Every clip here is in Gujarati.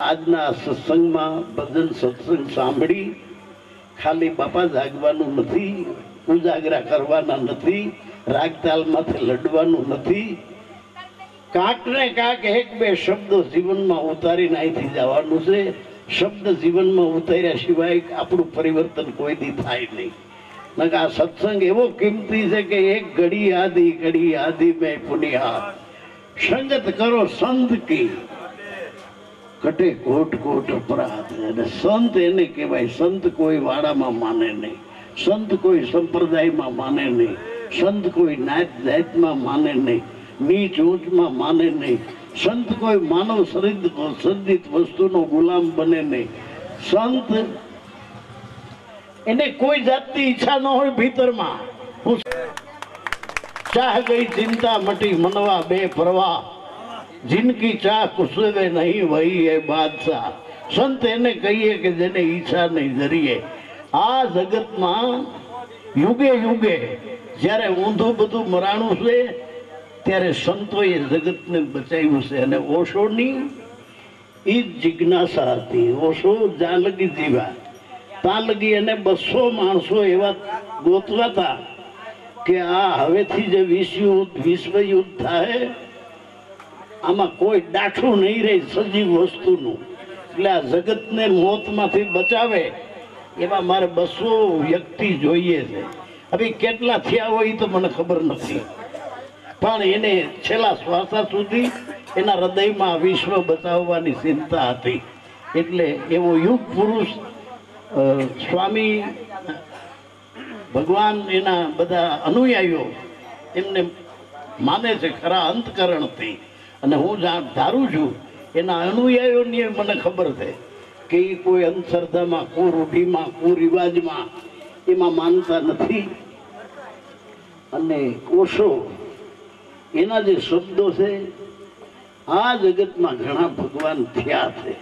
આજના સત્સંગમાં ભજન સત્સંગ સાંભળી ખાલી બાપા જાગવાનું નથી, ઉજાગરા કરવાના નથી, રાગતાલમાંથી લડવાનું નથી, કાંક ને કાંક એક બે શબ્દો જીવનમાં ઉતારીને અહીંથી જવાનું છે. શબ્દ જીવનમાં ઉતાર્યા સિવાય આપણું પરિવર્તન કોઈ દી થાય નહીં. આ સત્સંગ એવો કિંમતી છે કે એક ઘડી આદિ મેં પુનિયા સંગત કરો સંત કી કટે કોટ કોટ અપરાધ. અને સંત એને કહેવાય. સંત કોઈ વાડામાં માને નહીં, સંત કોઈ સંપ્રદાયમાં માને નહીં, સંત કોઈ નાત જાતમાં માને નહીં, નીચ ઊંચમાં માને નહીં, સંત કોઈ માનવ સર્જિત વસ્તુનો ગુલામ બને નહીં. સંત એને કોઈ જાતની ઈચ્છા ન હોય ભીતરમાં. ચાહ ગઈ ચિંતા મટી મનવા બે પ્રવાહ, जिनकी चाह कुसवे नहीं वही है बादशाह. संत એને કહીએ કે જેને ઈચ્છા નહીં જરીએ. આ જગતમાં યુગે યુગે જ્યારે ઊંધું બધું મરાણું છે ત્યારે સંતોએ જગતને બચાવ્યું છે. અને ઓશોની એ જિજ્ઞાસા હતી. ઓશો જ્યાં લગી જીવા ત્યાં લગી એને 200 માણસો એવા ગોતવાતા કે આ હવેથી જે વિશ્વ યુદ્ધ થાય આમાં કોઈ ડાઠું નહીં રહે સજીવ વસ્તુનું. એટલે આ જગતને મોતમાંથી બચાવે એવા મારે 200 વ્યક્તિ જોઈએ છે. હવે કેટલા થયા હોય એ તો મને ખબર નથી, પણ એને છેલ્લા શ્વાસા સુધી એના હૃદયમાં વિશ્વ બચાવવાની ચિંતા હતી. એટલે એવો યુગ પુરુષ સ્વામી ભગવાન એના બધા અનુયાયીઓ એમને માને છે ખરા અંતકરણથી. અને હું ધારું છું એના અનુયાયીઓની મને ખબર છે કે એ કોઈ અંધશ્રદ્ધામાં, કુરૂઢીમાં, કુરિવાજમાં એમાં માનતા નથી. અને ઓશો એના જે શબ્દો છે આ જગતમાં ઘણા ભગવાન થયા છે,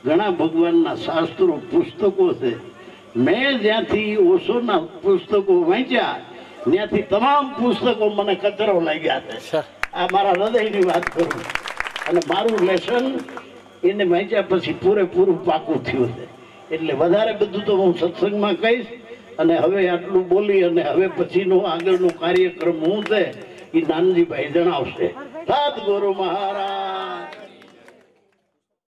ઘણા ભગવાનના શાસ્ત્રો પુસ્તકો છે. મેં જ્યાંથી ઓશોના પુસ્તકો વાંચ્યા ત્યાંથી તમામ પુસ્તકો મને કચરો લાગ્યા છે. આ મારા હૃદયની વાત કરું. અને મારું લેસન એને વાંચ્યા પછી પૂરેપૂરું પાકું થયું છે. એટલે વધારે બધું તો હું સત્સંગમાં કહીશ. અને હવે આટલું બોલી અને હવે પછીનો આગળનો કાર્યક્રમ હું છે એ નાનજીભાઈ જણાવશે. સદગુરુ મહારાજ.